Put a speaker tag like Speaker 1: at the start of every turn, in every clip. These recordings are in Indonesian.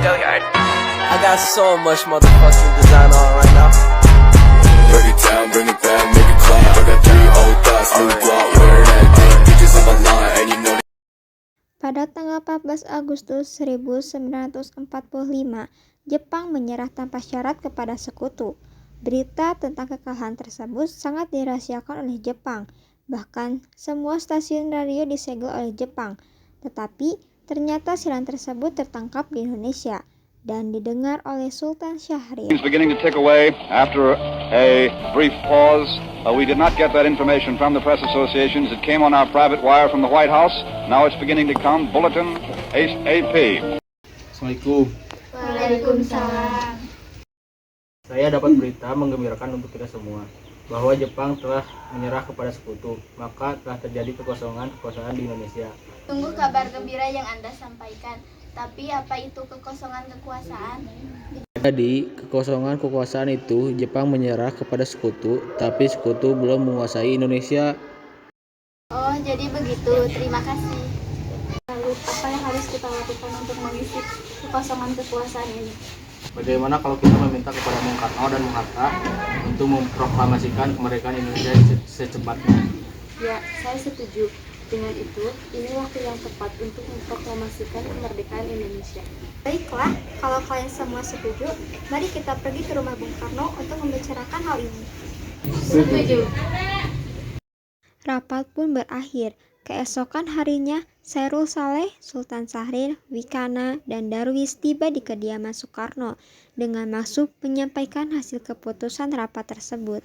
Speaker 1: I got so much motherfucking design on right now.
Speaker 2: Break it down, bring it back, make it clap. I got 3 old thoughts, new block, where that thing. Bitches on my line, and you know.
Speaker 3: Pada tanggal 14 Agustus 1945, Jepang menyerah tanpa syarat kepada sekutu. Berita tentang kekalahan tersebut sangat dirahasiakan oleh Jepang. Bahkan, semua stasiun radio disegel oleh Jepang. Tetapi, ternyata siaran tersebut tertangkap di Indonesia dan didengar oleh Sultan Syahrir.
Speaker 4: It's beginning to tick away after a brief pause. We did not get that information from the press associations. It came on our private wire from the White House. Now it's beginning to come. Bulletin AP.
Speaker 5: Assalamualaikum.
Speaker 3: Waalaikumsalam.
Speaker 5: Saya dapat berita menggembirakan untuk kita semua bahwa Jepang telah menyerah kepada sekutu, maka telah terjadi kekosongan kekuasaan di Indonesia.
Speaker 6: Tunggu kabar gembira yang Anda sampaikan. Tapi apa itu kekosongan kekuasaan?
Speaker 7: Jadi, kekosongan kekuasaan itu Jepang menyerah kepada sekutu, tapi sekutu belum menguasai Indonesia.
Speaker 6: Oh, jadi begitu. Terima kasih. Lalu, apa yang harus kita lakukan untuk mengisi kekosongan kekuasaan ini?
Speaker 5: Bagaimana kalau kita meminta kepada Bung Karno dan Bung Hatta untuk memproklamasikan kemerdekaan Indonesia secepatnya?
Speaker 6: Ya, saya setuju. Dengan itu, ini waktu yang tepat untuk memproklamasikan kemerdekaan Indonesia.
Speaker 3: Baiklah, kalau kalian semua setuju, mari kita pergi ke rumah Bung Karno untuk membicarakan hal ini.
Speaker 6: Setuju.
Speaker 3: Rapat pun berakhir. Keesokan harinya, Chairul Saleh, Sultan Syahrir, Wikana, dan Darwis tiba di kediaman Soekarno dengan maksud menyampaikan hasil keputusan rapat tersebut.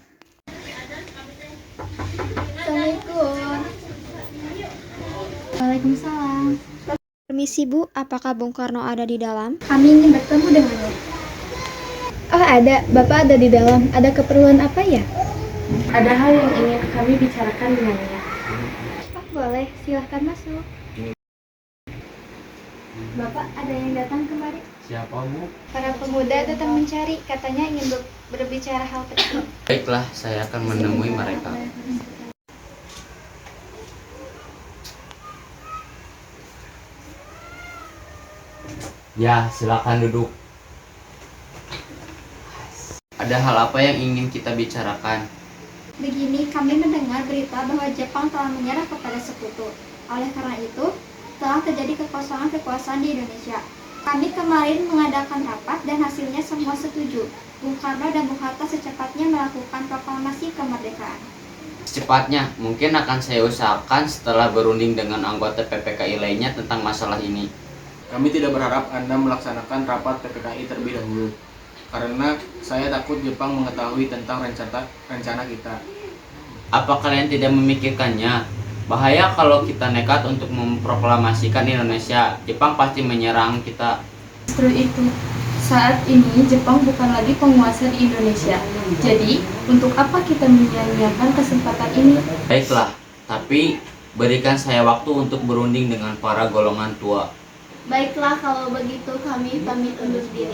Speaker 6: Assalamualaikum.
Speaker 3: Waalaikumsalam. Permisi Bu, apakah Bung Karno ada di dalam?
Speaker 6: Kami ingin bertemu dengannya.
Speaker 8: Oh ada, Bapak ada di dalam. Ada keperluan apa ya?
Speaker 6: Ada hal yang ingin kami bicarakan dengannya.
Speaker 3: Oh, boleh, silahkan masuk.
Speaker 6: Bapak, ada yang datang kemari?
Speaker 5: Siapa, Bu?
Speaker 3: Para pemuda datang mencari, katanya ingin berbicara hal kecil.
Speaker 9: Baiklah, saya akan menemui mereka. Ya, silakan duduk. Ada hal apa yang ingin kita bicarakan?
Speaker 3: Begini, kami mendengar berita bahwa Jepang telah menyerah kepada sekutu. Oleh karena itu, telah terjadi kekosongan kekuasaan di Indonesia. Kami kemarin mengadakan rapat dan hasilnya semua setuju. Bung Karno dan Bung Hatta secepatnya melakukan proklamasi kemerdekaan.
Speaker 9: Secepatnya, mungkin akan saya usahakan setelah berunding dengan anggota PPKI lainnya tentang masalah ini.
Speaker 5: Kami tidak berharap Anda melaksanakan rapat PPKI terlebih dahulu, karena saya takut Jepang mengetahui tentang rencana kita.
Speaker 9: Apa kalian tidak memikirkannya? Bahaya kalau kita nekat untuk memproklamasikan Indonesia. Jepang pasti menyerang kita.
Speaker 6: Justru itu, saat ini Jepang bukan lagi penguasa di Indonesia. Jadi, untuk apa kita menyia-nyiakan kesempatan ini?
Speaker 9: Baiklah, tapi berikan saya waktu untuk berunding dengan para golongan tua.
Speaker 6: Baiklah, kalau begitu kami pamit undur diri.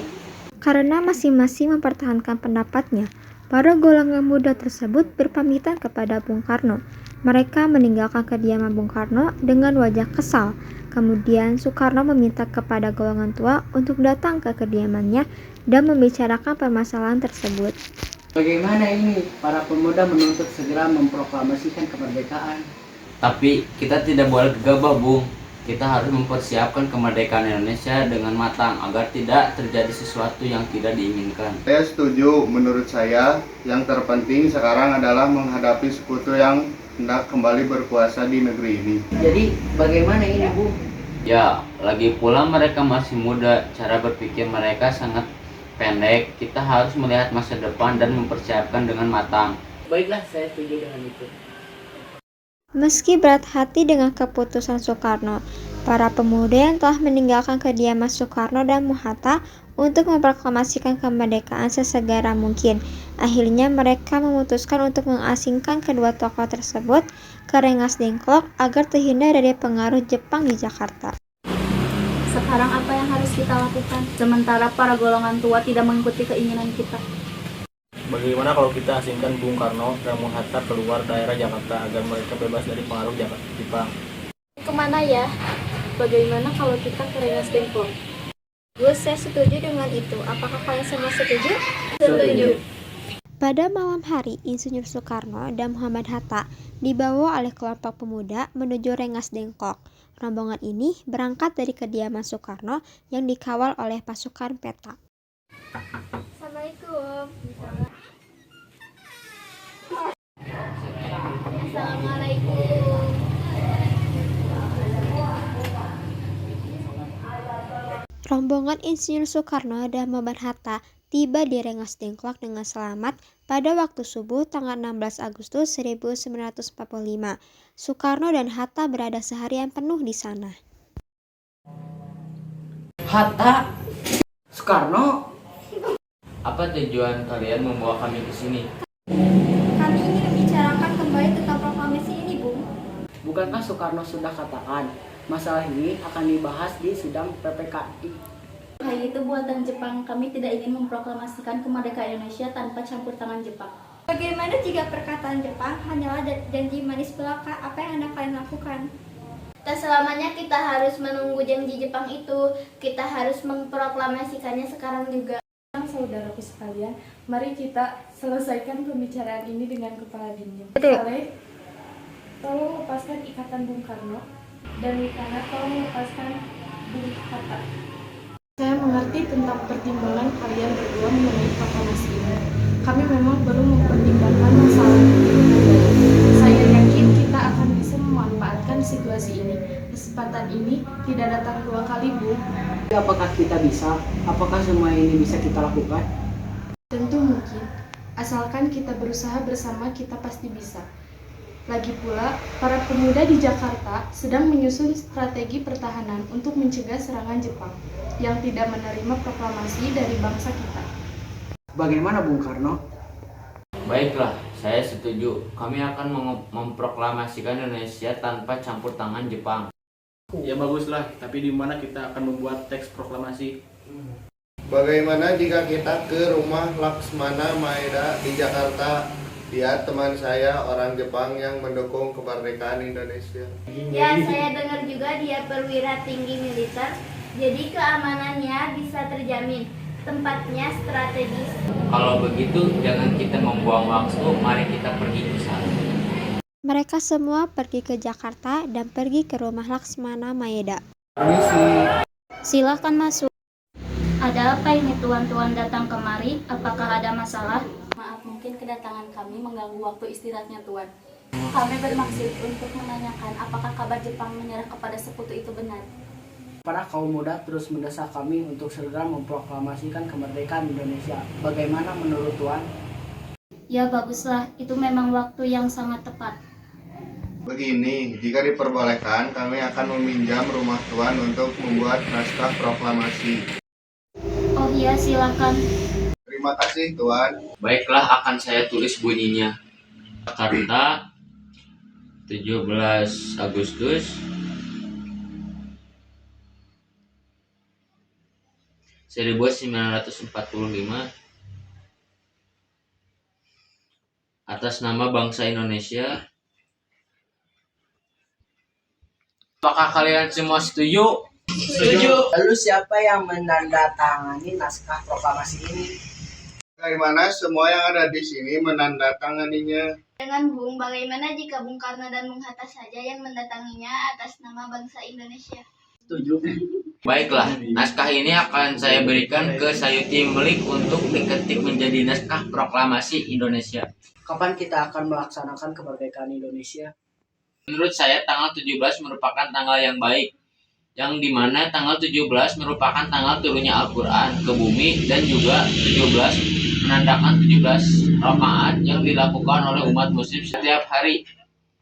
Speaker 3: Karena masing-masing mempertahankan pendapatnya, para golongan muda tersebut berpamitan kepada Bung Karno. Mereka meninggalkan kediaman Bung Karno dengan wajah kesal. Kemudian Soekarno meminta kepada golongan tua untuk datang ke kediamannya dan membicarakan permasalahan tersebut.
Speaker 10: Bagaimana ini? Para pemuda menuntut segera memproklamasikan kemerdekaan.
Speaker 9: Tapi kita tidak boleh gegabah, Bung. Kita harus mempersiapkan kemerdekaan Indonesia dengan matang agar tidak terjadi sesuatu yang tidak diinginkan.
Speaker 11: Saya setuju. Menurut saya, yang terpenting sekarang adalah menghadapi sekutu yang hendak kembali berkuasa di negeri ini.
Speaker 10: Jadi, bagaimana ini, Bu?
Speaker 9: Ya, lagi pula mereka masih muda. Cara berpikir mereka sangat pendek. Kita harus melihat masa depan dan mempersiapkan dengan matang.
Speaker 10: Baiklah, saya setuju dengan itu.
Speaker 3: Meski berat hati dengan keputusan Soekarno, para pemuda yang telah meninggalkan kediaman Soekarno dan Bung Hatta untuk memproklamasikan kemerdekaan sesegera mungkin. Akhirnya mereka memutuskan untuk mengasingkan kedua tokoh tersebut ke Rengas Dengklok agar terhindar dari pengaruh Jepang di Jakarta.
Speaker 6: Sekarang apa yang harus kita lakukan? Sementara para golongan tua tidak mengikuti keinginan kita.
Speaker 5: Bagaimana kalau kita asingkan Bung Karno dan Bung Hatta keluar daerah Jakarta agar mereka bebas dari pengaruh Jepang?
Speaker 6: Kemana ya? Bagaimana kalau kita ke Rengas Dengklok?
Speaker 3: Gus, saya setuju dengan itu. Apakah kalian semua setuju?
Speaker 6: Setuju.
Speaker 3: Pada malam hari, Insinyur Soekarno dan Muhammad Hatta dibawa oleh kelompok pemuda menuju Rengas Dengklok. Rombongan ini berangkat dari kediaman Soekarno yang dikawal oleh pasukan peta. Assalamualaikum. Assalamualaikum. Rombongan Insinyur Soekarno dan Muhammad Hatta tiba di Rengas Dengklok dengan selamat pada waktu subuh tanggal 16 Agustus 1945. Soekarno dan Hatta berada seharian penuh di sana.
Speaker 10: Hatta, Soekarno,
Speaker 9: Apa tujuan kalian membawa kami ke sini?
Speaker 3: Kami ingin membicarakan kembali tentang proklamasi ini, Bung.
Speaker 10: bukankah Soekarno sudah katakan masalah ini akan dibahas di sidang PPKI?
Speaker 6: Hai, itu buatan Jepang. Kami tidak ingin memproklamasikan kemerdekaan Indonesia tanpa campur tangan Jepang.
Speaker 3: Bagaimana jika perkataan Jepang hanyalah janji manis belaka? Apa yang Anda kalian lakukan?
Speaker 12: Tak selamanya kita harus menunggu janji Jepang itu. Kita harus memproklamasikannya sekarang juga.
Speaker 6: Saudaraku sekalian, mari kita selesaikan pembicaraan ini dengan kepala dingin.
Speaker 3: Betul.
Speaker 6: Tolong lepaskan ikatan Bung Karno, dan Wikana tolong lepaskan Bung Hatta. Saya mengerti tentang pertimbangan kalian berdua mengenai proklamasi ini. Kami memang perlu mempertimbangkan masalah ini dengan baik. Saya yakin kita akan bisa memanfaatkan situasi ini. Kesempatan ini tidak datang dua kali, Bu.
Speaker 10: Apakah kita bisa? Apakah semua ini bisa kita lakukan?
Speaker 6: Tentu mungkin. Asalkan kita berusaha bersama, kita pasti bisa. Lagi pula, para pemuda di Jakarta sedang menyusun strategi pertahanan untuk mencegah serangan Jepang yang tidak menerima proklamasi dari bangsa kita.
Speaker 10: Bagaimana Bung Karno?
Speaker 9: Baiklah, saya setuju. Kami akan memproklamasikan Indonesia tanpa campur tangan Jepang.
Speaker 5: Ya baguslah, tapi di mana kita akan membuat teks proklamasi?
Speaker 11: Bagaimana jika kita ke rumah Laksmana Maeda di Jakarta? Dia teman saya orang Jepang yang mendukung kemerdekaan Indonesia.
Speaker 12: Ya, saya dengar juga dia perwira tinggi militer. Jadi keamanannya bisa terjamin. Tempatnya strategis.
Speaker 9: Kalau begitu, jangan kita membuang waktu. Mari kita pergi ke sana.
Speaker 3: Mereka semua pergi ke Jakarta dan pergi ke rumah Laksmana Maeda.
Speaker 11: Permisi.
Speaker 3: Silakan masuk.
Speaker 12: Ada apa ini tuan-tuan datang kemari? Apakah ada masalah?
Speaker 6: Maaf, mungkin kedatangan kami mengganggu waktu istirahatnya Tuan. Kami bermaksud untuk menanyakan apakah kabar Jepang menyerah kepada sekutu itu benar.
Speaker 10: Para kaum muda terus mendesak kami untuk segera memproklamasikan kemerdekaan Indonesia. Bagaimana menurut Tuan?
Speaker 12: Ya baguslah, itu memang waktu yang sangat tepat.
Speaker 11: Begini, jika diperbolehkan, kami akan meminjam rumah Tuan untuk membuat naskah proklamasi.
Speaker 12: Oh iya, silakan.
Speaker 11: Terima kasih, Tuan.
Speaker 9: Baiklah, akan saya tulis bunyinya. Jakarta, 17 Agustus 1945, atas nama bangsa Indonesia. Apakah kalian semua setuju?
Speaker 10: Setuju. Lalu siapa yang menandatangani naskah proklamasi ini?
Speaker 11: Bagaimana semua yang ada di sini menandatanganinya?
Speaker 12: Dengan Bung, bagaimana jika Bung Karno dan Bung Hatta saja yang mendatanginya atas nama bangsa Indonesia?
Speaker 10: Setuju.
Speaker 9: Baiklah, naskah ini akan saya berikan ke Sayuti Melik untuk diketik menjadi naskah proklamasi Indonesia.
Speaker 10: Kapan kita akan melaksanakan kemerdekaan Indonesia?
Speaker 9: Menurut saya tanggal 17 merupakan tanggal yang baik, yang dimana tanggal 17 merupakan tanggal turunnya Al-Quran ke bumi, dan juga 17 menandakan 17 rakaat yang dilakukan oleh umat muslim setiap hari.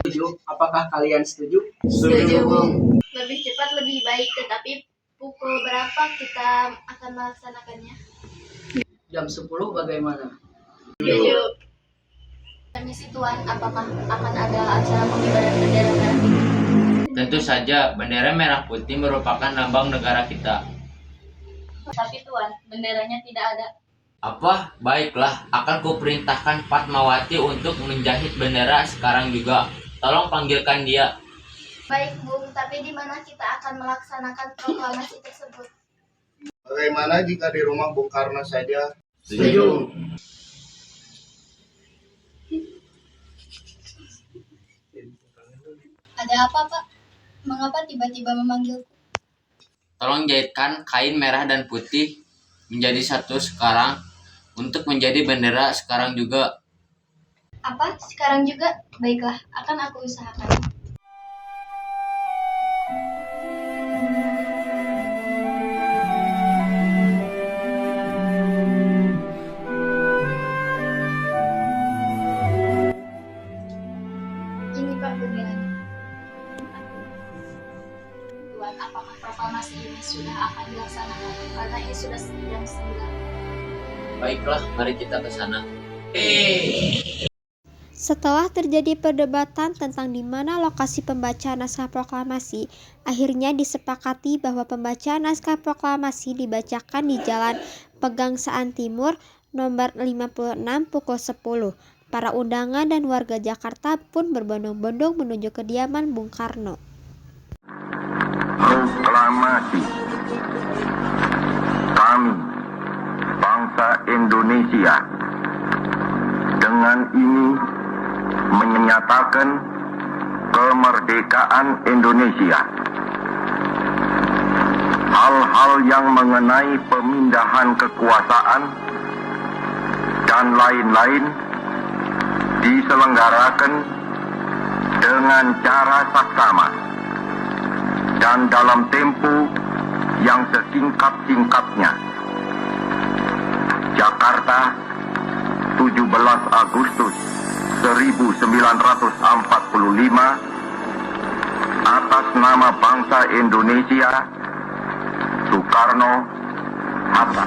Speaker 10: Setuju. Apakah kalian setuju?
Speaker 12: Setuju, Bung. Lebih cepat lebih baik, tetapi pukul berapa kita akan melaksanakannya?
Speaker 10: Jam 10 bagaimana?
Speaker 12: Setuju. Permisi Tuan, apakah akan ada acara pengibaran bendera merah putih?
Speaker 9: Tentu saja, bendera merah putih merupakan lambang negara kita.
Speaker 12: Tapi Tuan, benderanya tidak ada.
Speaker 9: Apa? Baiklah, akan kuperintahkan Fatmawati untuk menjahit bendera sekarang juga. Tolong panggilkan dia.
Speaker 12: Baik Bung, tapi di mana kita akan melaksanakan proklamasi tersebut?
Speaker 11: Bagaimana jika di rumah Bung Karno saja?
Speaker 5: Setuju.
Speaker 8: Ada apa, Pak? Mengapa tiba-tiba memanggilku?
Speaker 9: Tolong jahitkan kain merah dan putih menjadi satu sekarang untuk menjadi bendera sekarang juga.
Speaker 8: Apa? Sekarang juga? Baiklah, akan aku usahakan. Ini Pak benderanya. Tuan, apakah proklamasi ini sudah akan dilaksanakan? Karena ini sudah jam 9.
Speaker 9: Baiklah, mari kita ke sana.
Speaker 3: Setelah terjadi perdebatan tentang di mana lokasi pembacaan naskah proklamasi, akhirnya disepakati bahwa pembacaan naskah proklamasi dibacakan di Jalan Pegangsaan Timur nomor 56 pukul 10. Para undangan dan warga Jakarta pun berbondong-bondong menuju kediaman Bung Karno.
Speaker 13: Proklamasi. Kami, bangsa Indonesia, dengan ini menyatakan kemerdekaan Indonesia. Hal-hal yang mengenai pemindahan kekuasaan dan lain-lain diselenggarakan dengan cara saksama dan dalam tempo yang sesingkat-singkatnya. Jakarta, 17 Agustus 1945, atas nama bangsa Indonesia, Soekarno, Hatta.